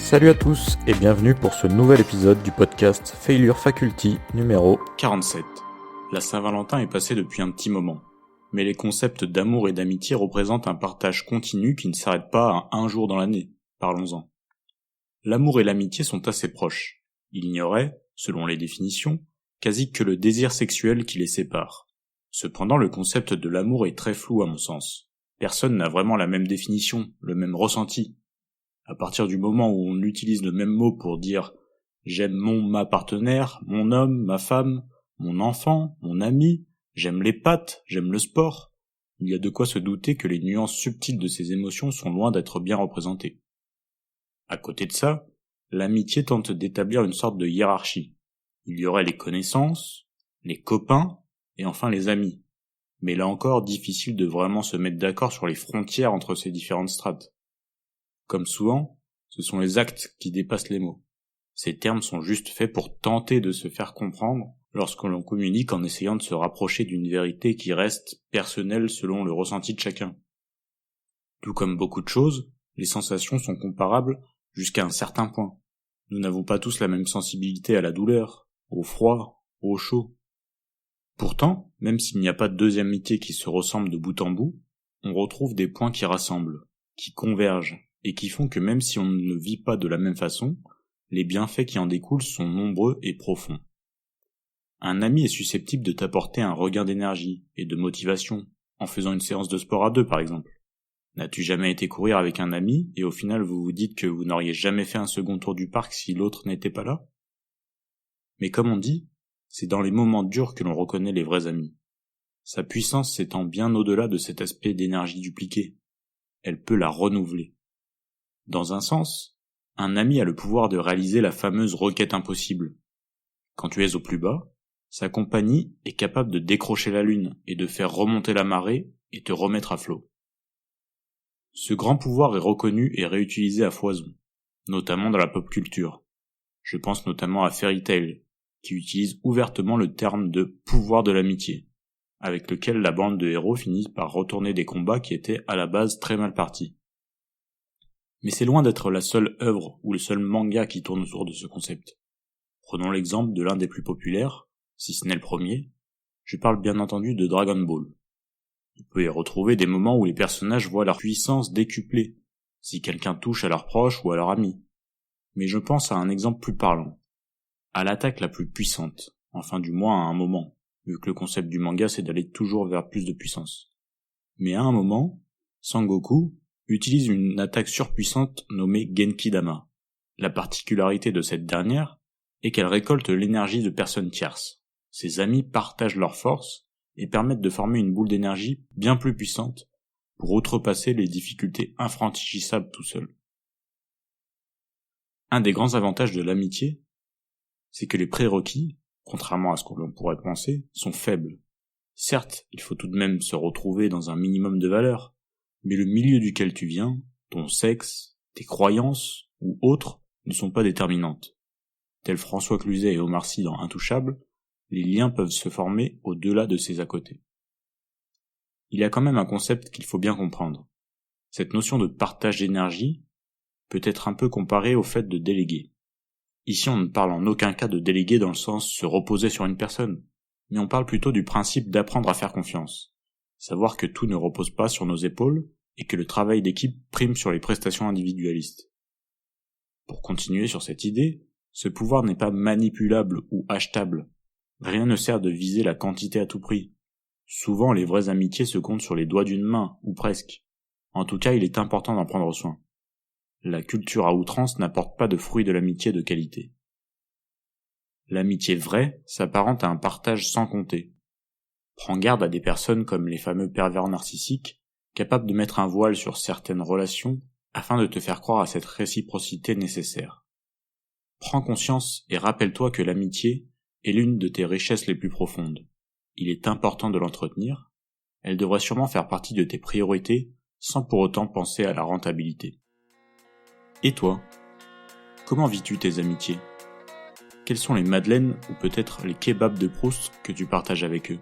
Salut à tous et bienvenue pour ce nouvel épisode du podcast Failure Faculty numéro 47. La Saint-Valentin est passée depuis un petit moment, mais les concepts d'amour et d'amitié représentent un partage continu qui ne s'arrête pas à un jour dans l'année. Parlons-en. L'amour et l'amitié sont assez proches. Il n'y aurait, selon les définitions, quasi que le désir sexuel qui les sépare. Cependant, le concept de l'amour est très flou à mon sens. Personne n'a vraiment la même définition, le même ressenti. À partir du moment où on utilise le même mot pour dire « j'aime ma partenaire, mon homme, ma femme, mon enfant, mon ami, j'aime les pâtes, j'aime le sport », il y a de quoi se douter que les nuances subtiles de ces émotions sont loin d'être bien représentées. À côté de ça, l'amitié tente d'établir une sorte de hiérarchie. Il y aurait les connaissances, les copains et enfin les amis. Mais là encore, difficile de vraiment se mettre d'accord sur les frontières entre ces différentes strates. Comme souvent, ce sont les actes qui dépassent les mots. Ces termes sont juste faits pour tenter de se faire comprendre lorsque l'on communique en essayant de se rapprocher d'une vérité qui reste personnelle selon le ressenti de chacun. Tout comme beaucoup de choses, les sensations sont comparables jusqu'à un certain point. Nous n'avons pas tous la même sensibilité à la douleur, au froid, au chaud. Pourtant, même s'il n'y a pas de deux amitiés qui se ressemblent de bout en bout, on retrouve des points qui rassemblent, qui convergent, et qui font que même si on ne le vit pas de la même façon, les bienfaits qui en découlent sont nombreux et profonds. Un ami est susceptible de t'apporter un regain d'énergie et de motivation, en faisant une séance de sport à deux par exemple. N'as-tu jamais été courir avec un ami et au final vous vous dites que vous n'auriez jamais fait un second tour du parc si l'autre n'était pas là ? Mais comme on dit, c'est dans les moments durs que l'on reconnaît les vrais amis. Sa puissance s'étend bien au-delà de cet aspect d'énergie dupliquée. Elle peut la renouveler. Dans un sens, un ami a le pouvoir de réaliser la fameuse requête impossible. Quand tu es au plus bas, sa compagnie est capable de décrocher la lune et de faire remonter la marée et te remettre à flot. Ce grand pouvoir est reconnu et réutilisé à foison, notamment dans la pop culture. Je pense notamment à Fairy Tail, qui utilise ouvertement le terme de pouvoir de l'amitié, avec lequel la bande de héros finit par retourner des combats qui étaient à la base très mal partis. Mais c'est loin d'être la seule œuvre ou le seul manga qui tourne autour de ce concept. Prenons l'exemple de l'un des plus populaires, si ce n'est le premier. Je parle bien entendu de Dragon Ball. On peut y retrouver des moments où les personnages voient leur puissance décuplée, si quelqu'un touche à leurs proches ou à leurs amis. Mais je pense à un exemple plus parlant. À l'attaque la plus puissante, enfin du moins à un moment, vu que le concept du manga c'est d'aller toujours vers plus de puissance. Mais à un moment, Sangoku utilise une attaque surpuissante nommée Genki-dama. La particularité de cette dernière est qu'elle récolte l'énergie de personnes tierces. Ses amis partagent leurs forces et permettent de former une boule d'énergie bien plus puissante pour outrepasser les difficultés infranchissables tout seul. Un des grands avantages de l'amitié, c'est que les prérequis, contrairement à ce que l'on pourrait penser, sont faibles. Certes, il faut tout de même se retrouver dans un minimum de valeurs, mais le milieu duquel tu viens, ton sexe, tes croyances ou autres ne sont pas déterminantes. Tel François Cluzet et Omar Sy dans Intouchables, les liens peuvent se former au-delà de ces à côté. Il y a quand même un concept qu'il faut bien comprendre. Cette notion de partage d'énergie peut être un peu comparée au fait de déléguer. Ici on ne parle en aucun cas de déléguer dans le sens se reposer sur une personne, mais on parle plutôt du principe d'apprendre à faire confiance. Savoir que tout ne repose pas sur nos épaules et que le travail d'équipe prime sur les prestations individualistes. Pour continuer sur cette idée, ce pouvoir n'est pas manipulable ou achetable. Rien ne sert de viser la quantité à tout prix. Souvent, les vraies amitiés se comptent sur les doigts d'une main, ou presque. En tout cas, il est important d'en prendre soin. La culture à outrance n'apporte pas de fruits de l'amitié de qualité. L'amitié vraie s'apparente à un partage sans compter. Prends garde à des personnes comme les fameux pervers narcissiques, capables de mettre un voile sur certaines relations afin de te faire croire à cette réciprocité nécessaire. Prends conscience et rappelle-toi que l'amitié est l'une de tes richesses les plus profondes. Il est important de l'entretenir. Elle devrait sûrement faire partie de tes priorités sans pour autant penser à la rentabilité. Et toi ? Comment vis-tu tes amitiés ? Quelles sont les madeleines ou peut-être les kebabs de Proust que tu partages avec eux ?